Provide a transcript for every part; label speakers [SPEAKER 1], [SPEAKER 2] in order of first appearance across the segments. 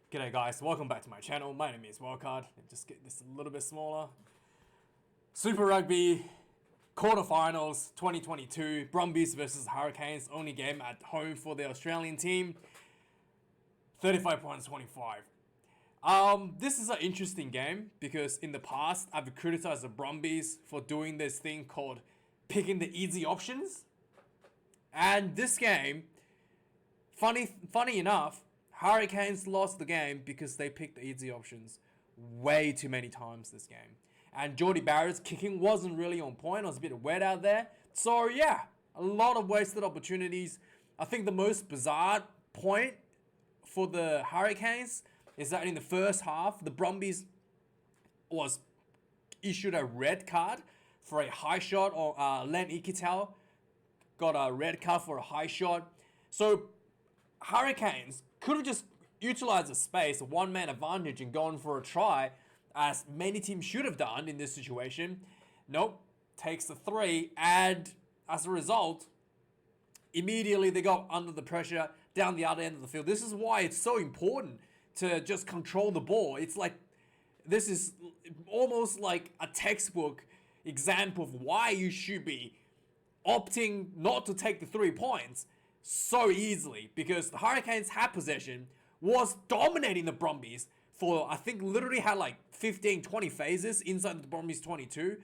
[SPEAKER 1] G'day guys, welcome back to my channel. My name is Wildkard. Just get this a little bit smaller. Super Rugby quarterfinals 2022. Brumbies versus Hurricanes. Only game at home for the Australian team. 35 points, 25. This is an interesting game because in the past I've criticized the Brumbies for doing this thing called picking the easy options. And this game, funny enough, Hurricanes lost the game because they picked the easy options way too many times this game. And Jordie Barrett's kicking wasn't really on point. It was a bit wet out there. So yeah, a lot of wasted opportunities. I think the most bizarre point for the Hurricanes is that in the first half, the Brumbies was issued a red card for a high shot, or Len Ikitau got a red card for a high shot. So Hurricanes could have just utilized the space, a one-man advantage, and gone for a try, as many teams should have done in this situation. Nope, takes the 3, and as a result, immediately they got under the pressure down the other end of the field. This is why it's so important to just control the ball. It's like, this is almost like a textbook example of why you should be opting not to take the 3 points so easily, because the Hurricanes had possession, was dominating the Brumbies for, I think, literally had like 15-20 phases inside the Brumbies 22,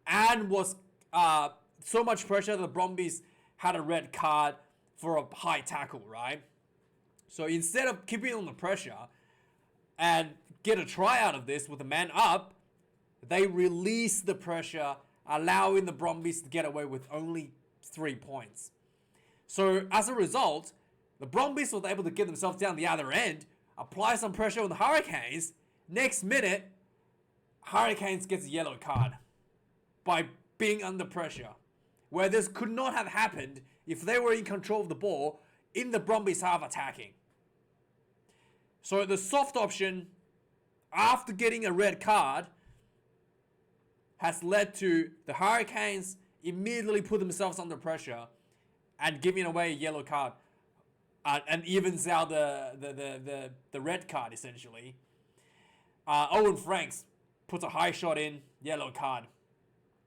[SPEAKER 1] and was so much pressure that the Brumbies had a red card for a high tackle, right? So instead of keeping on the pressure and get a try out of this with a man up, they release the pressure, allowing the Brumbies to get away with only 3 points. So as a result, the Brumbies were able to get themselves down the other end, apply some pressure on the Hurricanes. Next minute, Hurricanes gets a yellow card by being under pressure, where this could not have happened if they were in control of the ball in the Brumbies half attacking. So the soft option, after getting a red card, has led to the Hurricanes immediately put themselves under pressure and giving away a yellow card, and evens out the red card, essentially. Owen Franks puts a high shot in, yellow card.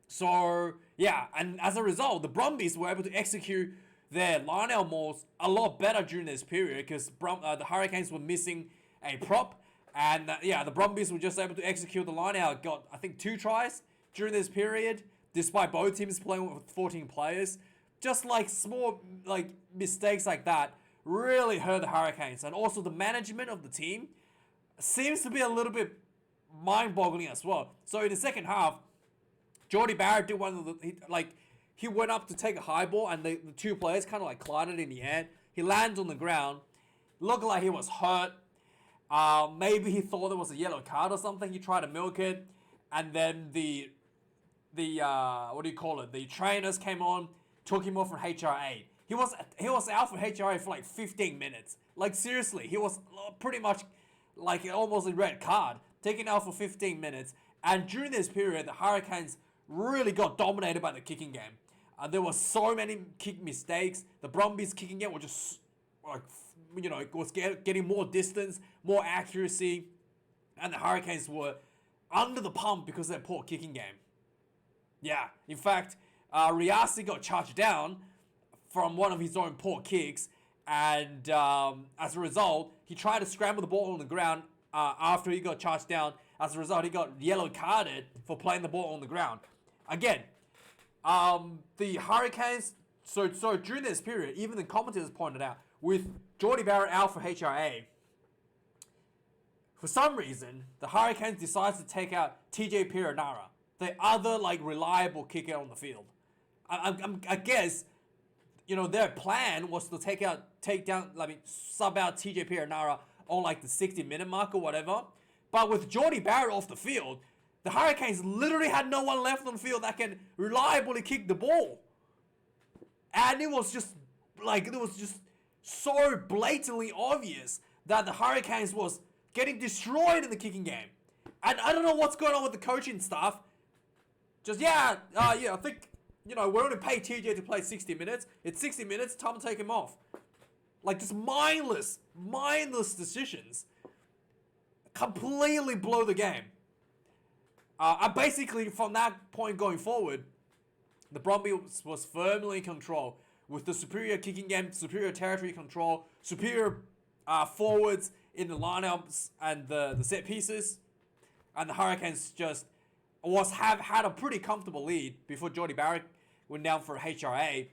[SPEAKER 1] So, yeah, and as a result, the Brumbies were able to execute their line-out mauls a lot better during this period, because the Hurricanes were missing a prop, and the Brumbies were just able to execute the line-out. Got, I think, 2 tries during this period, despite both teams playing with 14 players. Just like small mistakes like that really hurt the Hurricanes. And also the management of the team seems to be a little bit mind-boggling as well. So in the second half, Jordie Barrett did one of the, he went up to take a high ball, and the 2 players kind of like collided in the air. He lands on the ground, looked like he was hurt. Maybe he thought there was a yellow card or something. He tried to milk it, and then the the trainers came on, took him off from HRA. He was out for HRA for like 15 minutes. Like, seriously, he was pretty much like almost a red card, taken out for 15 minutes. And during this period, the Hurricanes really got dominated by the kicking game. There were so many kick mistakes. The Brumbies kicking game were just was getting more distance, more accuracy, and the Hurricanes were under the pump because of their poor kicking game. Yeah, in fact, Riasi got charged down from one of his own poor kicks, and as a result, he tried to scramble the ball on the ground after he got charged down. As a result, he got yellow carded for playing the ball on the ground. Again, the Hurricanes, so during this period, even the commentators pointed out, with Jordie Barrett out for HRA, for some reason, the Hurricanes decides to take out TJ Perenara, the other reliable kicker on the field. I guess, their plan was to sub out TJ Perenara on the 60-minute mark or whatever. But with Jordie Barrett off the field, the Hurricanes literally had no one left on the field that can reliably kick the ball. And it was just so blatantly obvious that the Hurricanes was getting destroyed in the kicking game. And I don't know what's going on with the coaching staff. I think, we're only paid TJ to play 60 minutes. It's 60 minutes, time to take him off. Just mindless decisions. completely blow the game. And basically, from that point going forward, the Brumbies was firmly in control with the superior kicking game, superior territory control, superior forwards in the lineups and the set pieces. And the Hurricanes just had a pretty comfortable lead before Jordie Barrett went down for HRA.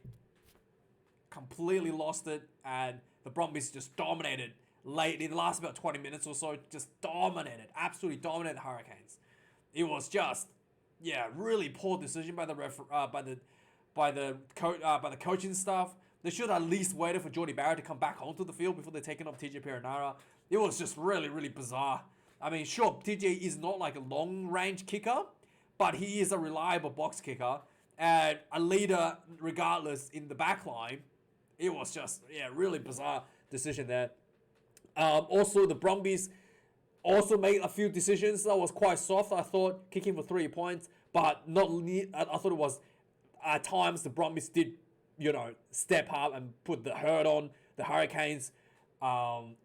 [SPEAKER 1] Completely lost it, and the Brumbies just dominated late in the last about 20 minutes or so. Just absolutely dominated the Hurricanes. It was just, really poor decision by the coaching staff. They should have at least waited for Jordie Barrett to come back onto the field before they taken off TJ Perenara. It was just really, really bizarre. I mean, sure, TJ is not like a long-range kicker, but he is a reliable box kicker and a leader regardless in the back line. It was just, really bizarre decision there. Also, the Brumbies also made a few decisions that was quite soft. I thought kicking for 3 points, but not. I thought it was at times the Brumbies did, step up and put the hurt on the Hurricanes, and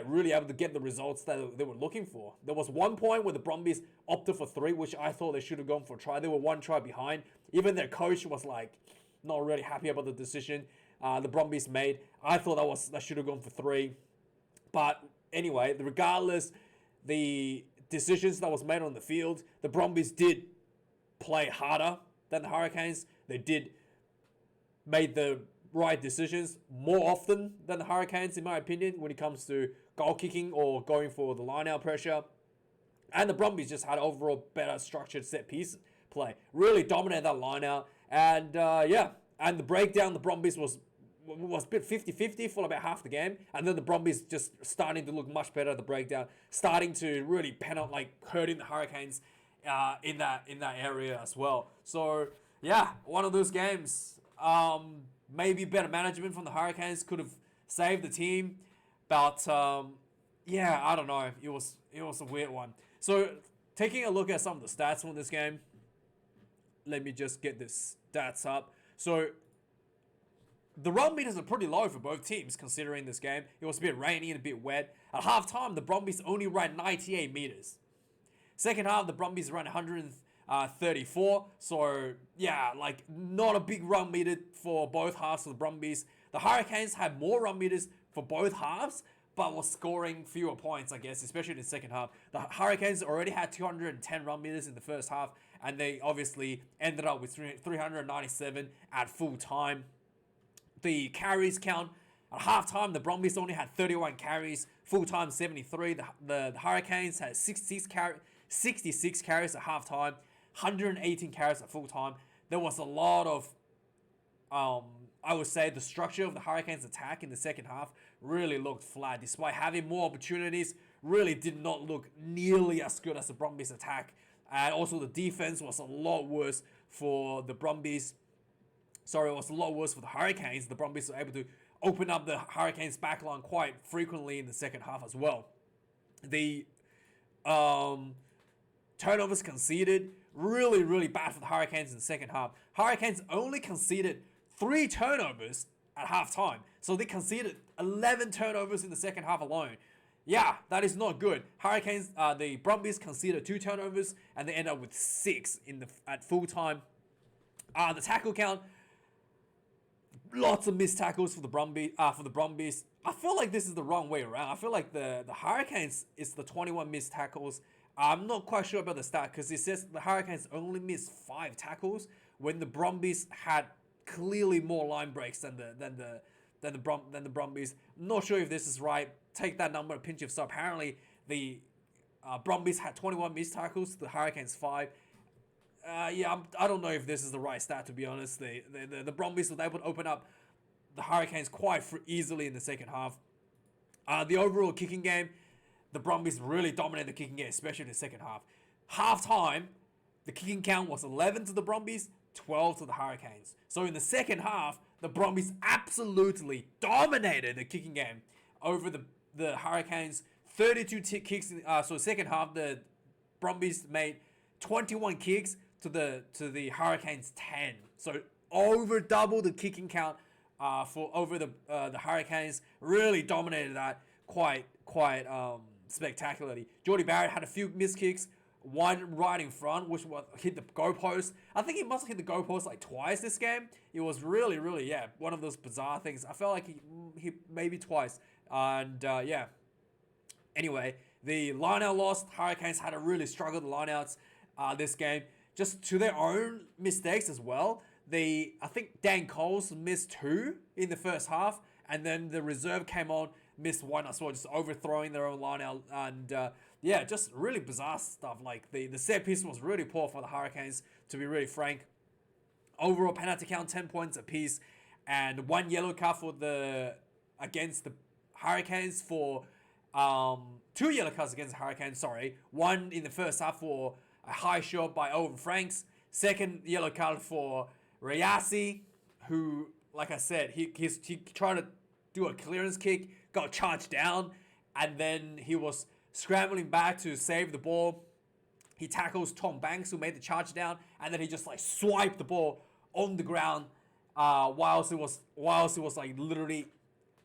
[SPEAKER 1] really able to get the results that they were looking for. There was one point where the Brumbies opted for 3, which I thought they should have gone for a try. They were 1 try behind. Even their coach was like not really happy about the decision the Brumbies made. I thought that should have gone for 3. But anyway, regardless, the decisions that was made on the field, the Brumbies did play harder than the Hurricanes. They did made the right decisions more often than the Hurricanes, in my opinion, when it comes to goal kicking or going for the line-out pressure. And the Brumbies just had overall better structured set piece play. Really dominated that line-out. And and the breakdown, the Brumbies was a bit 50-50 for about half the game, and then the Brumbies just starting to look much better at the breakdown, starting to really hurting the Hurricanes in that area as well. So one of those games. Maybe better management from the Hurricanes could have saved the team, but I don't know. It was a weird one. So taking a look at some of the stats from this game, let me just get the stats up. So the run meters are pretty low for both teams considering this game. It was a bit rainy and a bit wet. At halftime, the Brumbies only ran 98 meters. Second half, the Brumbies ran 134. So, not a big run meter for both halves of the Brumbies. The Hurricanes had more run meters for both halves, but was scoring fewer points, I guess, especially in the second half. The Hurricanes already had 210 run meters in the first half, and they obviously ended up with 397 at full time. The carries count at halftime, the Brumbies only had 31 carries, full time 73. The Hurricanes had 66 carries at halftime, 118 carries at full time. There was a lot of, I would say, the structure of the Hurricanes' attack in the second half really looked flat. Despite having more opportunities, really did not look nearly as good as the Brumbies' attack. And also the defense was a lot worse for the Brumbies. Sorry, it was a lot worse for the Hurricanes. The Brumbies were able to open up the Hurricanes' backline quite frequently in the second half as well. The turnovers conceded, really, really bad for the Hurricanes in the second half. Hurricanes only conceded 3 turnovers at halftime. So they conceded 11 turnovers in the second half alone. Yeah, that is not good. The Brumbies conceded 2 turnovers and they end up with 6 at full time. The tackle count, lots of missed tackles for the Brumbies. I feel like this is the wrong way around. I feel like the Hurricanes is the 21 missed tackles. I'm not quite sure about the stat because it says the Hurricanes only missed 5 tackles when the Brumbies had clearly more line breaks than the Brumbies. I'm not sure if this is right. Take that number a pinch of salt. Apparently, the Brumbies had 21 missed tackles. The Hurricanes 5. I don't know if this is the right stat, to be honest. The Brumbies were able to open up the Hurricanes quite easily in the second half. The overall kicking game, the Brumbies really dominated the kicking game, especially in the second half. Half-time, the kicking count was 11 to the Brumbies, 12 to the Hurricanes. So in the second half, the Brumbies absolutely dominated the kicking game over the Hurricanes. 32 kicks. So second half, the Brumbies made 21 kicks to the Hurricanes 10. So over double the kicking count for over the Hurricanes. Really dominated that quite spectacularly. Jordy Barrett had a few missed kicks, one right in front, which hit the goalpost. I think he must have hit the goalpost like twice this game. It was really, really, one of those bizarre things. I felt like he maybe twice. And yeah. Anyway, the lineout lost. Hurricanes had to really struggle the lineouts this game, just to their own mistakes as well. I think Dan Coles missed 2 in the first half, and then the reserve came on, missed 1 as well, just overthrowing their own lineout. And just really bizarre stuff. Like the set piece was really poor for the Hurricanes, to be really frank. Overall penalty count 10 points apiece, and 1 yellow card against the Hurricanes for 2 yellow cards against the Hurricanes. Sorry, 1 in the first half for a high shot by Owen Franks. Second yellow card for Rayasi, who, like I said, he tried to do a clearance kick, got charged down, and then he was scrambling back to save the ball. He tackles Tom Banks, who made the charge down, and then he just like swiped the ball on the ground, whilst it was like literally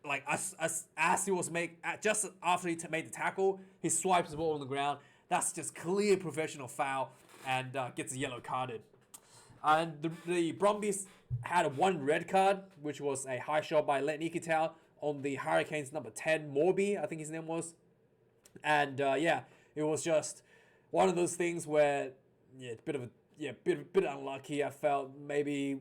[SPEAKER 1] like as he was just after he made the tackle, he swipes the ball on the ground. That's just clear professional foul, and gets a yellow carded. And the Brumbies had 1 red card, which was a high shot by Len Ikitau on the Hurricanes number 10, Morby, I think his name was. And it was just one of those things where bit unlucky. I felt maybe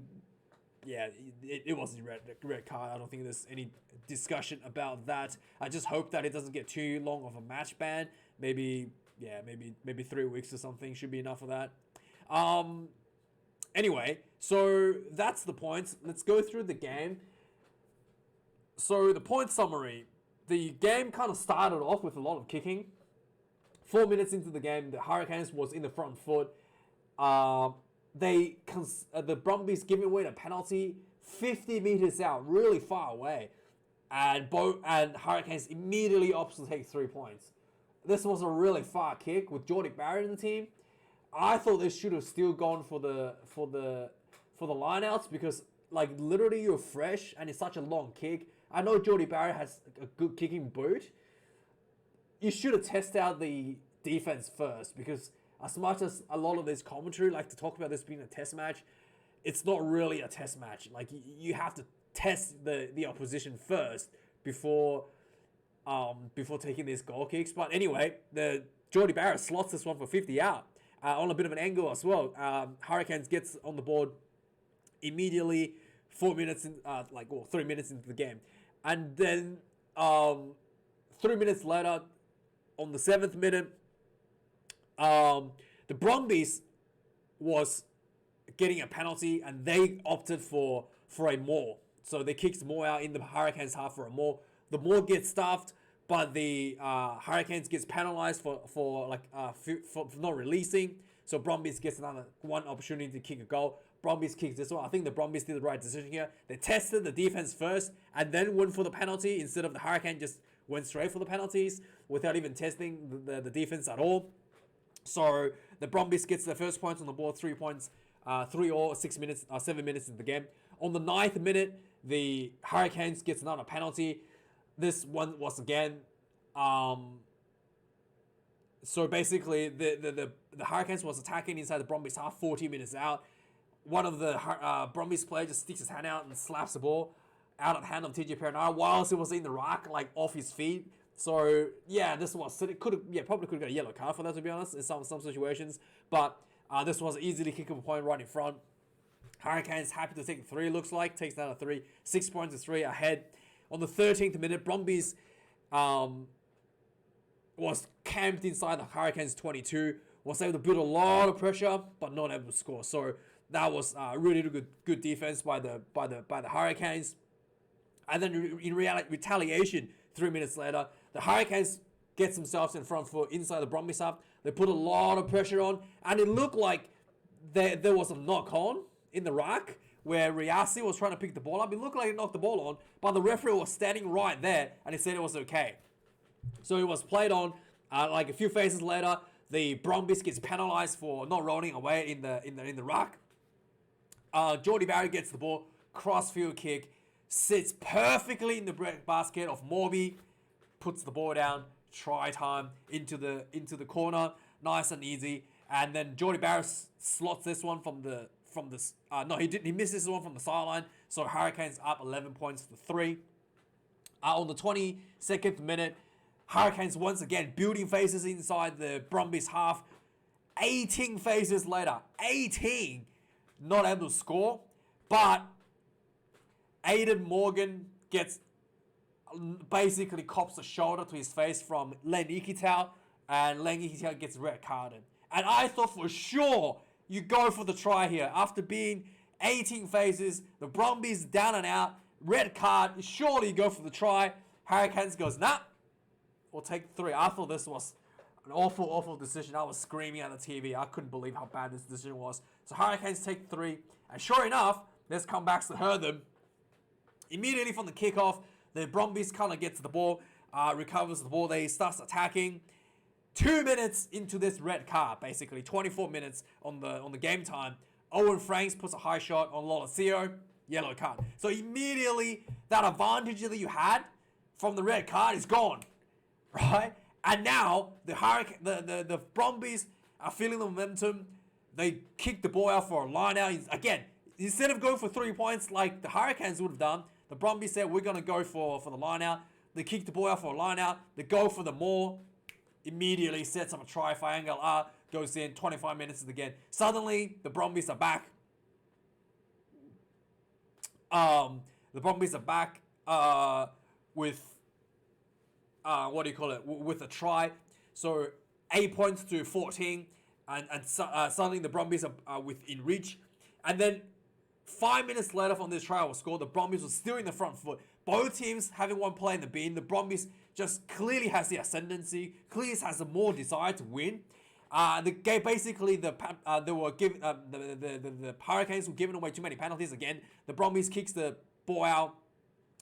[SPEAKER 1] it wasn't a red card. I don't think there's any discussion about that. I just hope that it doesn't get too long of a match ban. Maybe 3 weeks or something should be enough of that. Anyway, so that's the points. Let's go through the game. So the point summary. The game kind of started off with a lot of kicking. 4 minutes into the game, the Hurricanes was in the front foot. The Brumbies giving away the penalty 50 meters out, really far away, and Hurricanes immediately opted to take 3 points. This was a really far kick with Jordy Barrett in the team. I thought they should have still gone for the lineouts, because like literally you're fresh and it's such a long kick. I know Jordy Barrett has a good kicking boot. You should have tested out the defense first, because as much as a lot of this commentary like to talk about this being a test match, it's not really a test match. Like you have to test the opposition first before taking these goal kicks. But anyway, the Jordy Barrett slots this one for 50 out on a bit of an angle as well. Hurricanes gets on the board immediately 3 minutes into the game, and then 3 minutes later, on the 7th minute, the Brumbies was getting a penalty, and they opted for a maul. So they kicked Moore out in the Hurricanes half for a maul. The maul gets stuffed, but the Hurricanes gets penalized for not releasing. So Brumbies gets another 1 opportunity to kick a goal. Brumbies kicked this one. I think the Brumbies did the right decision here. They tested the defense first and then went for the penalty, instead of the Hurricane just went straight for the penalties without even testing the defense at all. So the Brumbies gets their first points on the board, 3 points, 7 minutes into the game. On the 9th minute, the Hurricanes gets another penalty. This one was again, so basically the Hurricanes was attacking inside the Brumbies half, 40 minutes out. One of the Brumbies players just sticks his hand out and slaps the ball out of the hand of TJ Perenara whilst it was in the rack, like off his feet. So yeah, this was it. Probably could have got a yellow card for that, to be honest, in some situations. But this was an easily kickable point right in front. Hurricanes happy to take 3. Looks like takes down a 3, 6 points to 3 ahead. On the 13th minute, Brumbies was camped inside the Hurricanes 22. Was able to build a lot of pressure, but not able to score. So that was really good defense by the Hurricanes. And then in retaliation, 3 minutes later, the Hurricanes gets themselves in front foot inside the Brumbies half. They put a lot of pressure on, and it looked like there was a knock on in the rack where Riasi was trying to pick the ball up. It looked like he knocked the ball on, but the referee was standing right there, and he said it was okay. So it was played on. Like a few phases later, the Brumbies gets penalised for not rolling away in the rack. Jordy Barrett gets the ball, cross-field kick, sits perfectly in the basket of Morby, puts the ball down, try time into the corner, nice and easy. And then Jordy Barris slots this one he missed this one from the sideline. So Hurricanes up 11 points to 3. On the 22nd minute, Hurricanes once again building faces inside the Brumbies half. 18 phases later, 18 not able to score, but Aiden Morgan basically cops a shoulder to his face from Len Ikitau, and Len Ikitau gets red carded. And I thought for sure you go for the try here. After being 18 phases, the Brumbies down and out, red card, surely you go for the try. Hurricanes goes, nah, we'll take 3. I thought this was an awful decision. I was screaming at the TV. I couldn't believe how bad this decision was. So Hurricanes take 3. And sure enough, there's comebacks to hurt them. Immediately from the kickoff, the Brumbies kind of gets the ball, recovers the ball. They starts attacking. 2 minutes into this red card, basically 24 minutes on the game time, Owen Franks puts a high shot on Lolosio, yellow card. So immediately that advantage that you had from the red card is gone, right? And now the Brumbies are feeling the momentum. They kick the ball out for a line out. Again, instead of going for 3 points like the Hurricanes would have done, the Brumbies said we're gonna go for the line out. They kick the ball out for a line out. They go for the more. Immediately sets up a triangle R, goes in, 25 minutes again. Suddenly, the Brumbies are back. The Brumbies are back with, with a try. So, 8 points to 14. And suddenly the Brumbies are within reach. And then, 5 minutes later from this try was scored, the Brumbies were still in the front foot. Both teams having one play in the bin. The Brumbies just clearly has the ascendancy, clearly has a more desire to win. The Hurricanes were giving away too many penalties again. The Brumbies kicks the ball out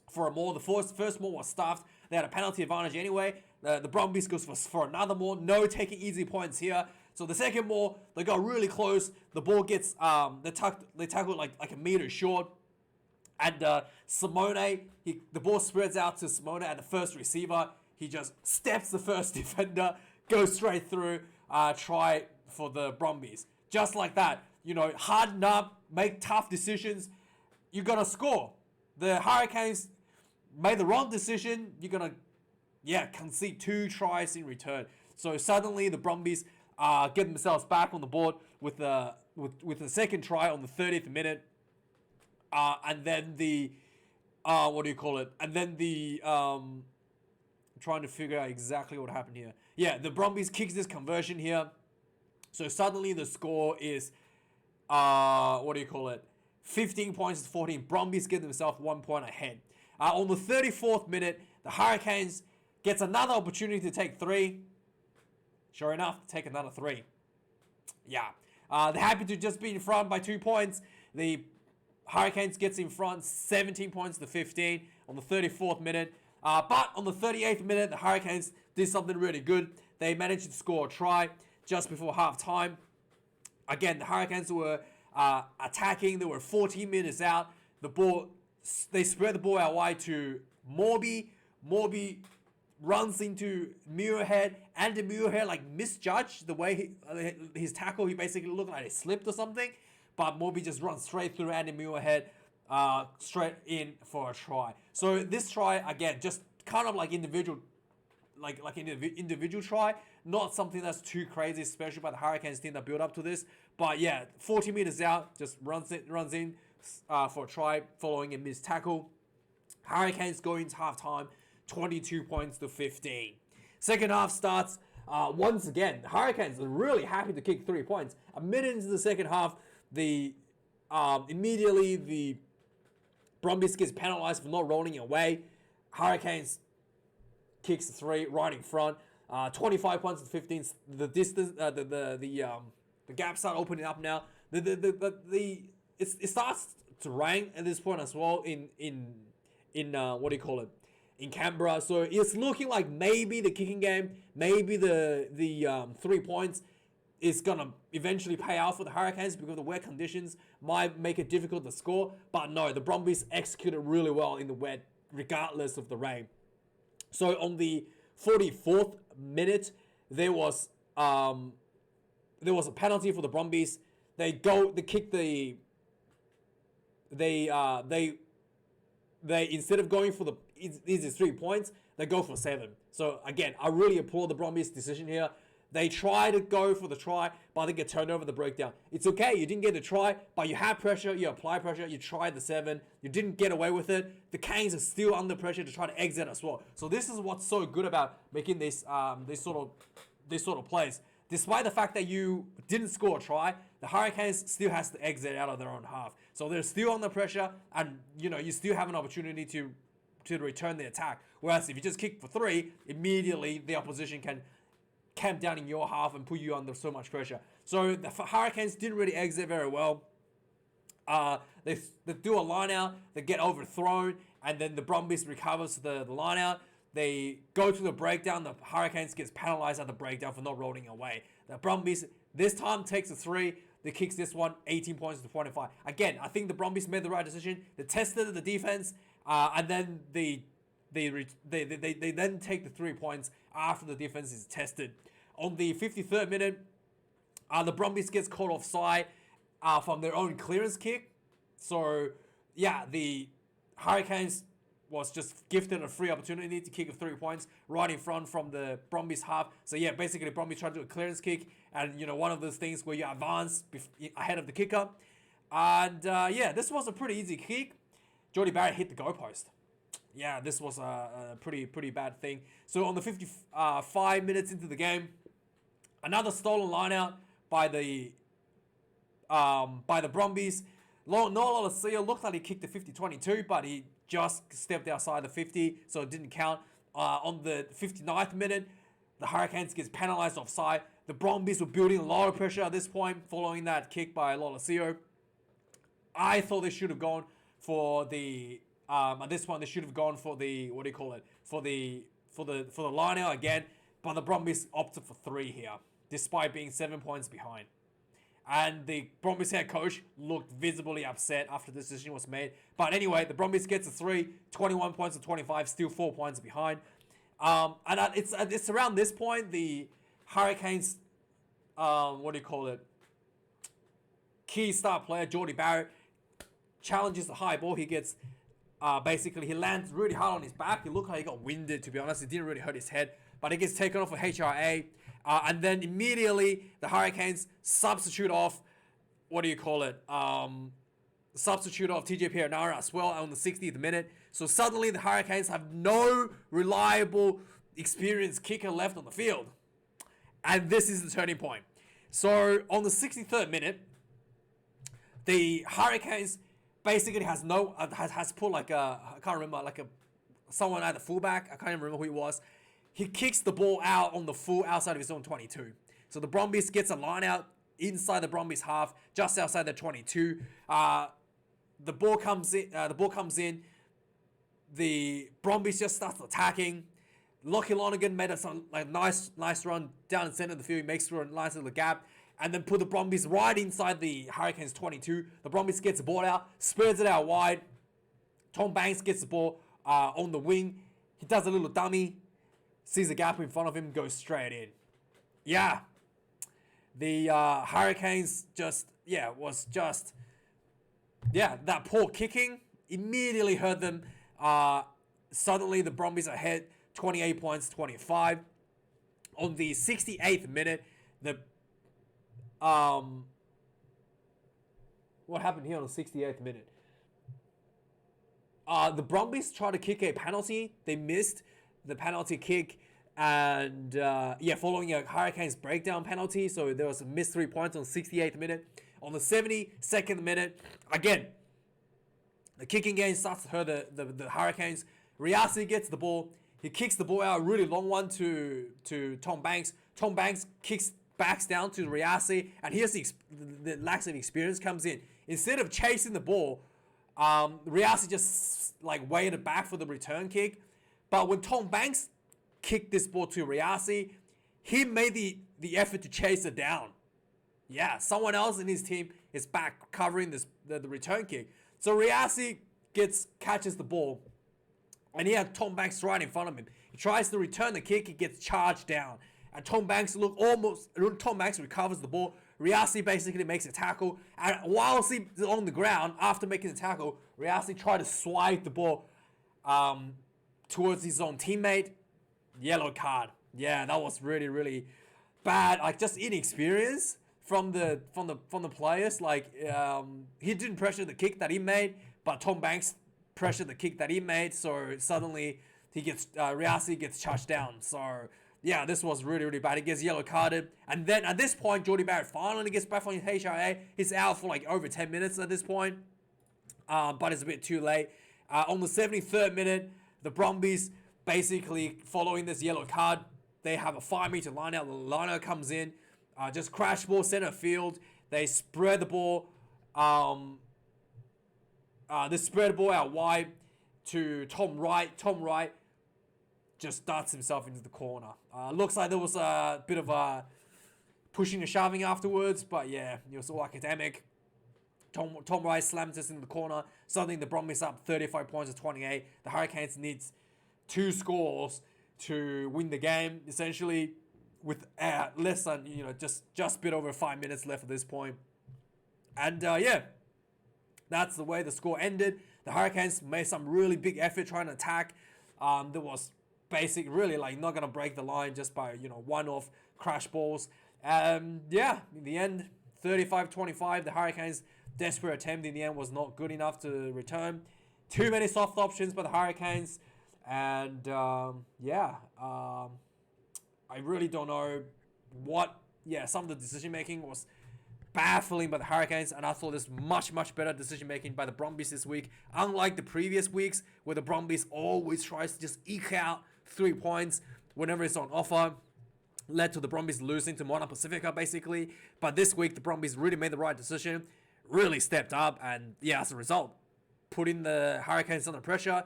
[SPEAKER 1] for a more. The first more was stuffed. They had a penalty advantage anyway. The Brumbies goes for another more. No taking easy points here. So the second more, they got really close. The ball gets they tackle like a meter short. And Simone, the ball spreads out to Simone at the first receiver. He just steps the first defender, goes straight through, try for the Brumbies. Just like that, harden up, make tough decisions. You're going to score. The Hurricanes made the wrong decision. You're going to, concede 2 tries in return. So suddenly the Brumbies get themselves back on the board with the second try on the 30th minute. And then I'm trying to figure out exactly what happened here. Yeah, the Brumbies kicks this conversion here. So suddenly the score is, 15 points to 14. Brumbies get themselves 1 point ahead. On the 34th minute, the Hurricanes gets another opportunity to take 3. Sure enough, take another 3. Yeah. They're happy to just be in front by 2 points. The Hurricanes gets in front 17 points to 15 on the 34th minute. But on the 38th minute, the Hurricanes did something really good. They managed to score a try just before halftime. Again, the Hurricanes were attacking. They were 14 minutes out. They spread the ball out wide to Morby. Morby runs into Muirhead, and the Muirhead misjudged the way his tackle. He basically looked like he slipped or something. But Morby just runs straight through Andy Muirhead, straight in for a try. So this try, again, just kind of individual try. Not something that's too crazy, especially by the Hurricanes team that built up to this. But yeah, 40 meters out, just runs in for a try, following a missed tackle. Hurricanes go into halftime, 22 points to 15. Second half starts. Once again, the Hurricanes are really happy to kick 3 points. A minute into the second half, immediately the Brumbies gets penalized for not rolling away. Hurricanes kicks 3 right in front. 25 points to 15. The distance, the gaps start opening up now. It starts to rain at this point as well in in Canberra. So it's looking like maybe the kicking game, maybe the 3 points is going to eventually pay out for the Hurricanes because the wet conditions might make it difficult to score. But no, the Brumbies executed really well in the wet regardless of the rain. So on the 44th minute, there was a penalty for the Brumbies. They kick the they instead of going for the easy 3 points, they go for 7. So again, I really applaud the Brumbies' decision here. They try to go for the try, but they get turned over the breakdown. It's okay, you didn't get the try, but you had pressure, you applied pressure, you tried the 7, you didn't get away with it. The Canes are still under pressure to try to exit as well. So this is what's so good about making this sort of plays. Despite the fact that you didn't score a try, the Hurricanes still has to exit out of their own half. So they're still under pressure, and you still have an opportunity to return the attack. Whereas if you just kick for 3, immediately the opposition can camp down in your half and put you under so much pressure. So the Hurricanes didn't really exit very well. They do a line out, they get overthrown, and then the Brumbies recovers the line out. They go to the breakdown. The Hurricanes gets penalized at the breakdown for not rolling away. The Brumbies this time takes a 3. They kicks this one 18 points to 25. Again, I think the Brumbies made the right decision. They tested the defense, and then they then take the 3 points after the defense is tested. On the 53rd minute, the Brumbies gets caught offside from their own clearance kick. So yeah, the Hurricanes was just gifted a free opportunity to kick of 3 points right in front from the Brumbies half. So yeah, basically Brumbies tried to do a clearance kick, and one of those things where you advance ahead of the kicker. And yeah, this was a pretty easy kick. Jordie Barrett hit the goalpost. Yeah, this was a pretty bad thing. So on the 55 minutes into the game, another stolen line out by the Brumbies. Noah Lolesio looked like he kicked the 50-22, but he just stepped outside the 50, so it didn't count. On the 59th minute, the Hurricanes gets penalized offside. The Brumbies were building a lot of pressure at this point following that kick by Lolesio. I thought they should have gone for the at this point they should have gone for the for the line out again, but the Brumbies opted for 3 here, despite being 7 points behind. And the Brumbies head coach looked visibly upset after the decision was made. But anyway, the Brumbies gets a 3, 21 points to 25, still 4 points behind. And it's around this point the Hurricanes, key star player Jordie Barrett challenges the high ball. He gets he lands really hard on his back. He looked like he got winded, to be honest. It didn't really hurt his head, but he gets taken off for HRA. And then immediately the Hurricanes substitute off, substitute off TJ Perenara as well on the 60th minute. So suddenly the Hurricanes have no reliable, experienced kicker left on the field. And this is the turning point. So on the 63rd minute, the Hurricanes basically has put someone at the fullback. I can't even remember who it was. He kicks the ball out on the full outside of his own 22. So the Brumbies gets a line out inside the Brumbies half, just outside the 22. The ball comes in. The Brumbies just starts attacking. Lockie Lonergan made a nice run down the center of the field. He makes through a nice little gap, and then put the Brumbies right inside the Hurricanes 22. The Brumbies gets the ball out, spurs it out wide. Tom Banks gets the ball on the wing. He does a little dummy. Sees a gap in front of him, goes straight in. Yeah. The Hurricanes that poor kicking immediately hurt them. Suddenly the Brumbies are ahead 28 points, 25. On the 68th minute, what happened here on the 68th minute? The Brumbies tried to kick a penalty. They missed the penalty kick, and following a Hurricanes breakdown penalty, so there was a missed 3 points on the 68th minute. On the 72nd minute, again, the kicking game starts to hurt the Hurricanes. Riasi gets the ball. He kicks the ball out, a really long one to Tom Banks. Tom Banks backs down to Riasi, and here's the lack of experience comes in. Instead of chasing the ball, Riasi just waited back for the return kick. But when Tom Banks kicked this ball to Riasi, he made the effort to chase it down. Yeah, someone else in his team is back covering the return kick. So Riasi catches the ball, and he had Tom Banks right in front of him. He tries to return the kick. He gets charged down. And Tom Banks recovers the ball. Riasi basically makes a tackle. And whilst he's on the ground, after making the tackle, Riasi tried to swipe the ball towards his own teammate. Yellow card. Yeah, that was really, really bad. Like, just inexperience from the players. Like, he didn't pressure the kick that he made, but Tom Banks pressured the kick that he made. So suddenly Riasi gets charged down. So yeah, this was really, really bad. He gets yellow carded. And then at this point, Jordy Barrett finally gets back on his HIA. He's out for like over 10 minutes at this point. But it's a bit too late. On the 73rd minute, the Brumbies basically following this yellow card, they have a 5-meter line out. The liner comes in, just crash ball center field. They spread the ball. They spread the ball out wide to Tom Wright. Tom Wright just darts himself into the corner. Looks like there was a bit of a pushing and shoving afterwards, but yeah, it was all academic. Tom Wright slams us in the corner. Suddenly the Brumbies up 35 points to 28. The Hurricanes needs 2 scores to win the game, essentially, with less than, just a bit over 5 minutes left at this point. And yeah, that's the way the score ended. The Hurricanes made some really big effort trying to attack. There was really like not gonna break the line just by one-off crash balls. Yeah, in the end, 35-25. The Hurricanes' desperate attempt in the end was not good enough to return. Too many soft options by the Hurricanes, and yeah, I really don't know what. Yeah, some of the decision making was baffling by the Hurricanes, and I thought there's much better decision making by the Brumbies this week. Unlike the previous weeks, where the Brumbies always tries to just eke out 3 points whenever it's on offer, led to the Brumbies losing to Moana Pacifica basically. But this week the Brumbies really made the right decision, really stepped up, and yeah, as a result, putting the Hurricanes under pressure.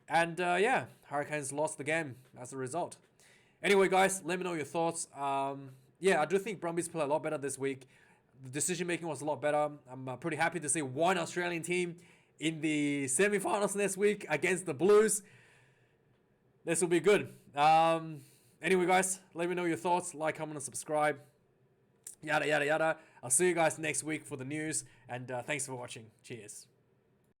[SPEAKER 1] And yeah, Hurricanes lost the game as a result. Anyway, guys, let me know your thoughts. Yeah, I do think Brumbies play a lot better this week. The decision making was a lot better. I'm pretty happy to see one Australian team in the semi-finals next week against the Blues. This will be good. Anyway, guys, let me know your thoughts. Like, comment, and subscribe. Yada, yada, yada. I'll see you guys next week for the news. And thanks for watching. Cheers.